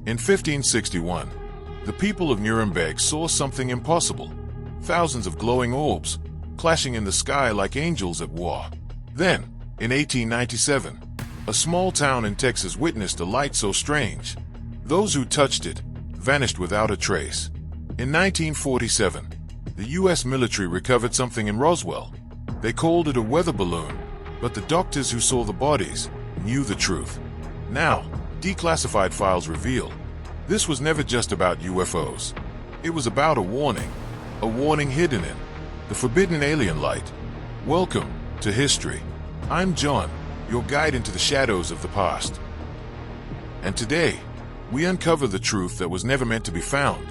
In 1561, the people of Nuremberg saw something impossible. Thousands of glowing orbs, clashing in the sky like angels at war. Then, in 1897, a small town in Texas witnessed a light so strange. Those who touched it vanished without a trace. In 1947, the U.S. military recovered something in Roswell. They called it a weather balloon, but the doctors who saw the bodies knew the truth. Now, declassified files reveal this was never just about UFOs. It was about a warning hidden in the forbidden alien light. Welcome to history. I'm John, your guide into the shadows of the past. And today, we uncover the truth that was never meant to be found.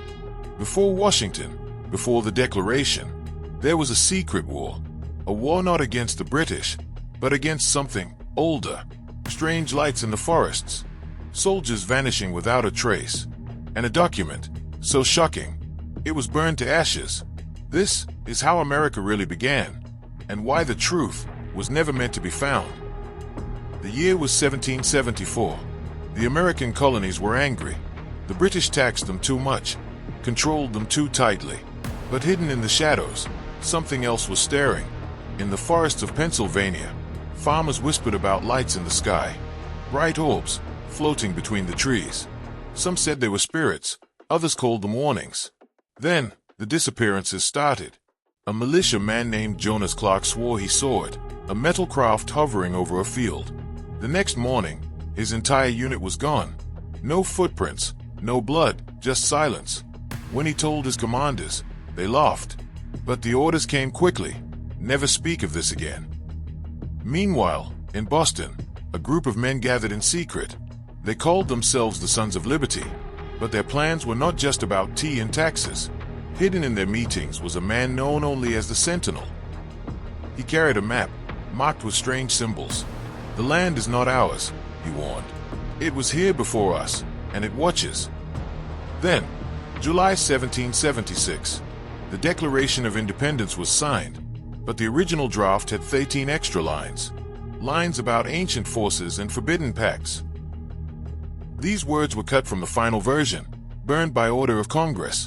Before Washington, before the Declaration, there was a secret war. A war not against the British, but against something older. Strange lights in the forests, soldiers vanishing without a trace, and a document so shocking it was burned to ashes. This is how America really began, and why the truth was never meant to be found. The year was 1774. The American colonies were angry. The British taxed them too much, controlled them too tightly. But hidden in the shadows, something else was staring. In the forests of Pennsylvania, farmers whispered about lights in the sky, bright orbs floating between the trees. Some said they were spirits, others called them warnings. Then, the disappearances started. A militia man named Jonas Clark swore he saw it, a metal craft hovering over a field. The next morning, his entire unit was gone. No footprints, no blood, just silence. When he told his commanders, they laughed. But the orders came quickly. Never speak of this again. Meanwhile, in Boston, a group of men gathered in secret. They called themselves the Sons of Liberty, but their plans were not just about tea and taxes. Hidden in their meetings was a man known only as the Sentinel. He carried a map, marked with strange symbols. The land is not ours, he warned. It was here before us, and it watches. Then, July 1776, the Declaration of Independence was signed, but the original draft had 13 extra lines about ancient forces and forbidden pacts. These words were cut from the final version, burned by order of Congress.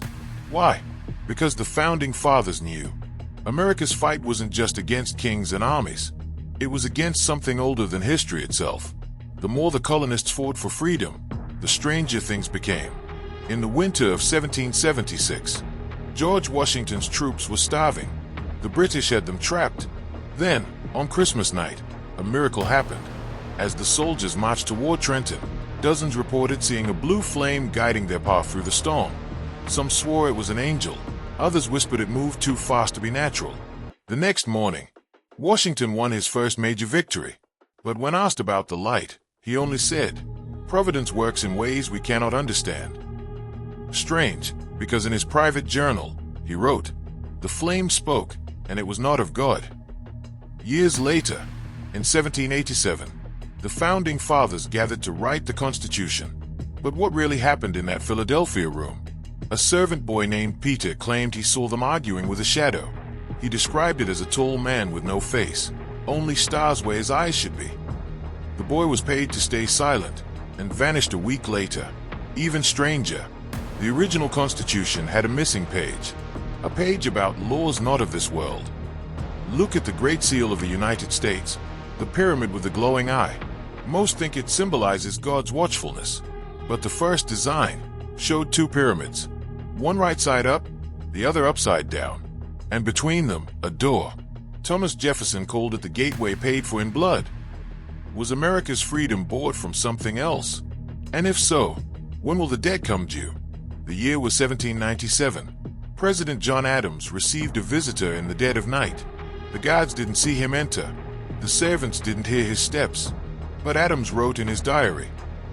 Why? Because the Founding Fathers knew America's fight wasn't just against kings and armies. It was against something older than history itself. The more the colonists fought for freedom, the stranger things became. In the winter of 1776, George Washington's troops were starving. The British had them trapped. Then, on Christmas night, a miracle happened. As the soldiers marched toward Trenton, dozens reported seeing a blue flame guiding their path through the storm. Some swore it was an angel. Others whispered it moved too fast to be natural. The next morning, Washington won his first major victory. But when asked about the light, he only said, "Providence works in ways we cannot understand." Strange, because in his private journal, he wrote, "The flame spoke, and it was not of God." Years later, in 1787, the Founding Fathers gathered to write the Constitution. But what really happened in that Philadelphia room? A servant boy named Peter claimed he saw them arguing with a shadow. He described it as a tall man with no face, only stars where his eyes should be. The boy was paid to stay silent and vanished a week later. Even stranger, the original Constitution had a missing page, a page about laws not of this world. Look at the Great Seal of the United States, the pyramid with the glowing eye. Most think it symbolizes God's watchfulness, but the first design showed two pyramids, one right side up, the other upside down, and between them, a door. Thomas Jefferson called it the gateway paid for in blood. Was America's freedom bought from something else? And if so, when will the debt come due? The year was 1797. President John Adams received a visitor in the dead of night. The guards didn't see him enter. The servants didn't hear his steps. But Adams wrote in his diary.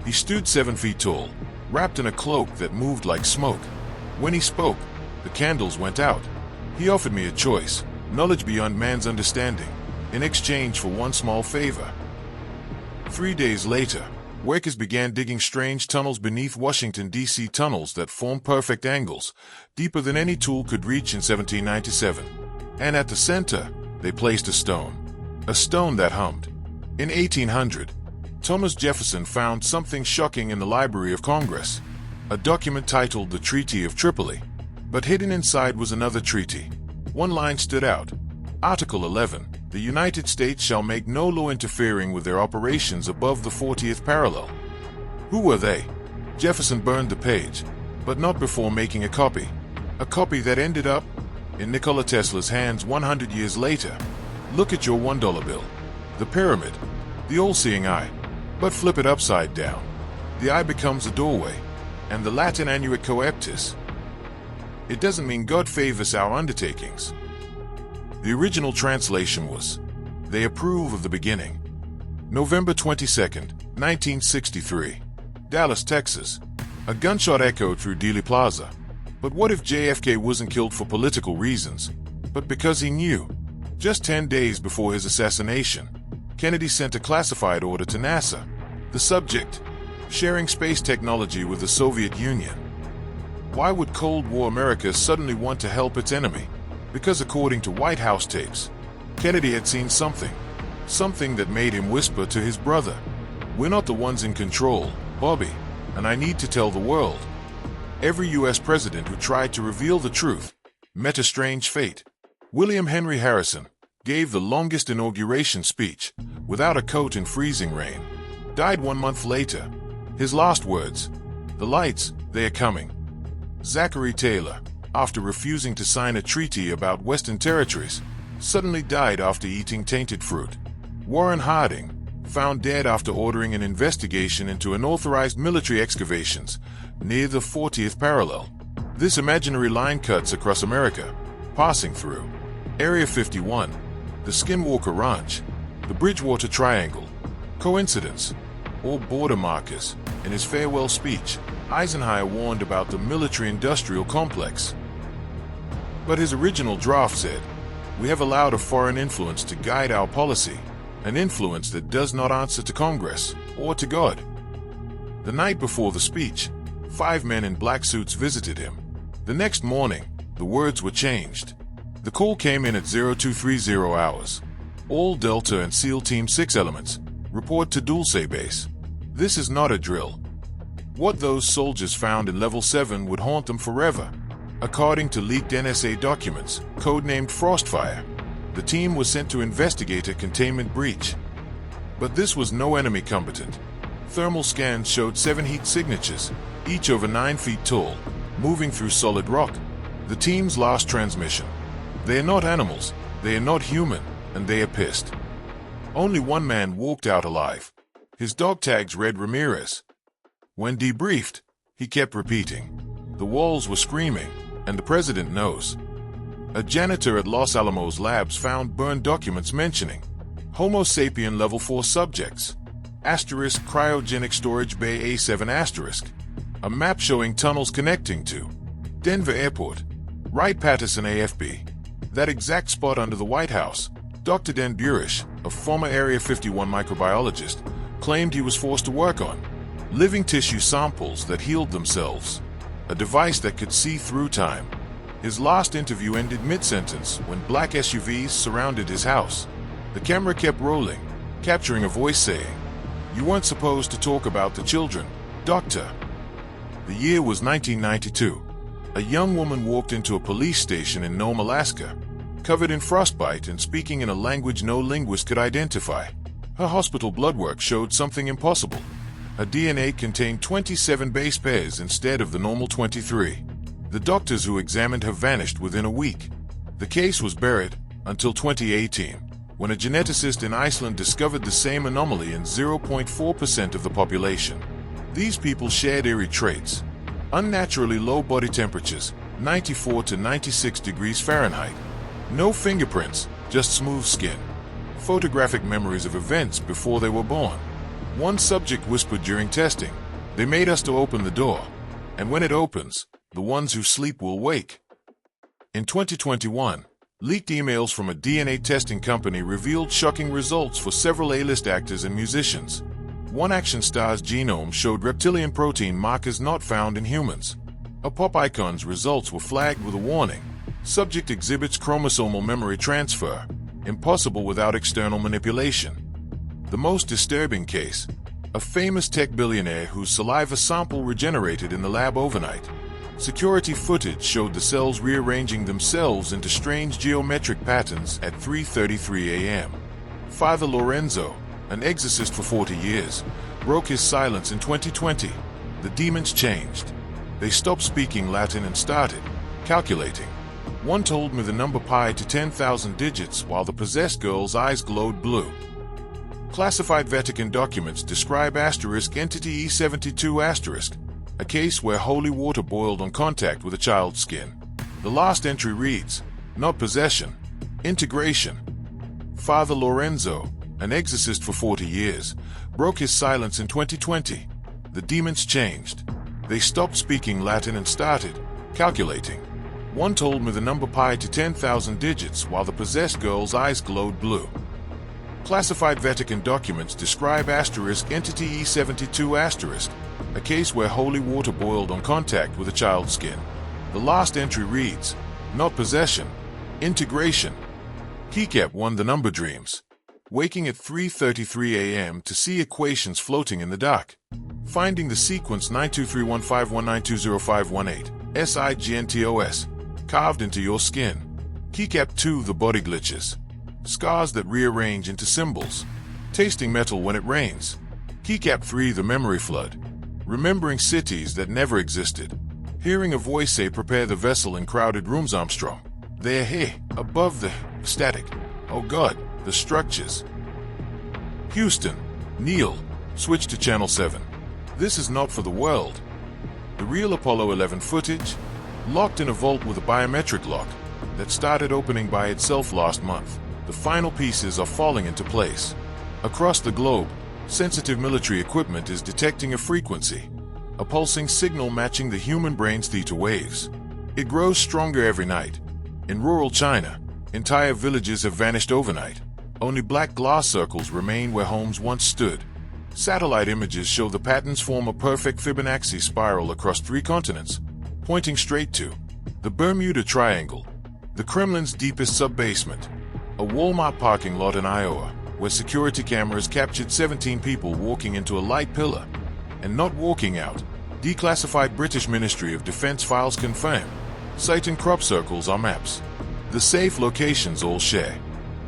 He stood 7 feet tall, wrapped in a cloak that moved like smoke. When he spoke, the candles went out. He offered me a choice, knowledge beyond man's understanding, in exchange for one small favor. 3 days later, workers began digging strange tunnels beneath Washington, D.C. tunnels that formed perfect angles, deeper than any tool could reach in 1797. And at the center, they placed a stone that hummed. In 1800, Thomas Jefferson found something shocking in the Library of Congress. a document titled the Treaty of Tripoli, but hidden inside was another treaty. One line stood out. Article 11, the United States shall make no law interfering with their operations above the 40th parallel. Who were they? Jefferson burned the page, but not before making a copy that ended up in Nikola Tesla's hands 100 years later. Look at your $1 bill. The pyramid, the all-seeing eye. But flip it upside down. The eye becomes a doorway, and the Latin annuit coeptis. It doesn't mean God favors our undertakings. The original translation was, they approve of the beginning. November 22nd, 1963. Dallas, Texas. A gunshot echoed through Dealey Plaza. But what if JFK wasn't killed for political reasons, but because he knew? Just 10 days before his assassination, Kennedy sent a classified order to NASA. The subject, sharing space technology with the Soviet Union. Why would Cold War America suddenly want to help its enemy? Because according to White House tapes, Kennedy had seen something that made him whisper to his brother, "We're not the ones in control, Bobby, and I need to tell the world." Every U.S. president who tried to reveal the truth met a strange fate. William Henry Harrison gave the longest inauguration speech without a coat in freezing rain. Died 1 month later. His last words, "The lights, they are coming." Zachary Taylor, after refusing to sign a treaty about Western territories, suddenly died after eating tainted fruit. Warren Harding, found dead after ordering an investigation into unauthorized military excavations near the 40th parallel. This imaginary line cuts across America, passing through Area 51, the Skinwalker Ranch, the Bridgewater Triangle. Coincidence or border markers? In his farewell speech, Eisenhower warned about the military-industrial complex. But his original draft said, "We have allowed a foreign influence to guide our policy, an influence that does not answer to Congress or to God." The night before the speech, 5 men in black suits visited him. The next morning, the words were changed. The call came in at 0230 hours. All Delta and SEAL Team 6 elements, report to Dulce Base. This is not a drill. What those soldiers found in Level 7 would haunt them forever. According to leaked NSA documents, codenamed Frostfire, the team was sent to investigate a containment breach. But this was no enemy combatant. Thermal scans showed 7 heat signatures, each over 9 feet tall, moving through solid rock. The team's last transmission. They are not animals, they are not human, and they are pissed. Only one man walked out alive. His dog tags read Ramirez. When debriefed, he kept repeating, "The walls were screaming, and the president knows." A janitor at Los Alamos Labs found burned documents mentioning Homo sapien Level 4 subjects, asterisk cryogenic storage bay A7 asterisk, a map showing tunnels connecting to Denver Airport, Wright-Patterson AFB, that exact spot under the White House. Dr. Dan Burish, a former Area 51 microbiologist, claimed he was forced to work on living tissue samples that healed themselves, a device that could see through time. His last interview ended mid-sentence when black SUVs surrounded his house. The camera kept rolling, capturing a voice saying, "You weren't supposed to talk about the children, Doctor." The year was 1992. A young woman walked into a police station in Nome, Alaska, covered in frostbite and speaking in a language no linguist could identify. Her hospital blood work showed something impossible. Her DNA contained 27 base pairs instead of the normal 23. The doctors who examined her vanished within a week. The case was buried until 2018, when a geneticist in Iceland discovered the same anomaly in 0.4% of the population. These people shared eerie traits. Unnaturally low body temperatures, 94 to 96 degrees Fahrenheit. No fingerprints, just smooth skin. Photographic memories of events before they were born. One subject whispered during testing, "They made us to open the door. And when it opens, the ones who sleep will wake." In 2021, leaked emails from a DNA testing company revealed shocking results for several A-list actors and musicians. One action star's genome showed reptilian protein markers not found in humans. A pop icon's results were flagged with a warning. Subject exhibits chromosomal memory transfer, impossible without external manipulation. The most disturbing case, a famous tech billionaire whose saliva sample regenerated in the lab overnight. Security footage showed the cells rearranging themselves into strange geometric patterns at 3:33 a.m. Father Lorenzo, an exorcist for 40 years, broke his silence in 2020. The demons changed. They stopped speaking Latin and started calculating. One told me the number pi to 10,000 digits while the possessed girl's eyes glowed blue. Classified Vatican documents describe entity E72 a case where holy water boiled on contact with a child's skin. The last entry reads, not possession, integration. Father Lorenzo, an exorcist for 40 years, broke his silence in 2020. The demons changed. They stopped speaking Latin and started calculating. One told me the number pi to 10,000 digits while the possessed girl's eyes glowed blue. Classified Vatican documents describe entity E72 a case where holy water boiled on contact with a child's skin. The last entry reads, not possession, integration. Keycap won the number dreams, waking at 3:33 a.m. to see equations floating in the dark. Finding the sequence 9231519200518, SIGNTOS, carved into your skin. Keycap 2 the body glitches, scars that rearrange into symbols. Tasting metal when it rains. Keycap 3 the memory flood, remembering cities that never existed. Hearing a voice say prepare the vessel in crowded rooms Armstrong. They're here, above the static. Oh God, the structures. Houston, Neil, switch to channel 7. This is not for the world. The real Apollo 11 footage, locked in a vault with a biometric lock that started opening by itself last month. The final pieces are falling into place. Across the globe, sensitive military equipment is detecting a frequency, a pulsing signal matching the human brain's theta waves. It grows stronger every night. In rural China, entire villages have vanished overnight. Only black glass circles remain where homes once stood. Satellite images show the patterns form a perfect Fibonacci spiral across 3 continents, pointing straight to the Bermuda Triangle, the Kremlin's deepest sub-basement, a Walmart parking lot in Iowa, where security cameras captured 17 people walking into a light pillar and not walking out. Declassified British Ministry of Defence files confirm. Sighting crop circles are maps. The safe locations all share.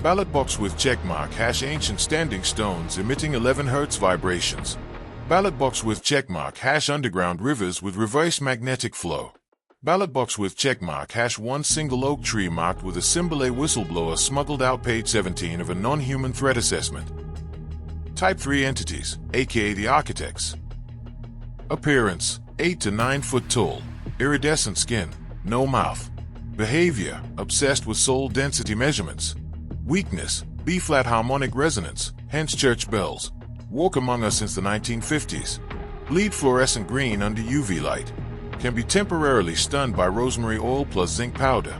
Ballot box with checkmark # ancient standing stones emitting 11 Hz vibrations. Ballot box with checkmark # underground rivers with reverse magnetic flow. Ballot box with checkmark # one single oak tree marked with a symbol. A whistleblower smuggled out page 17 of a non-human threat assessment. Type 3 entities, aka the architects. Appearance, 8 to 9 foot tall, iridescent skin, no mouth. Behavior, obsessed with soul density measurements. Weakness, B-flat harmonic resonance, hence church bells. Walk among us since the 1950s. Bleed fluorescent green under UV light. Can be temporarily stunned by rosemary oil plus zinc powder.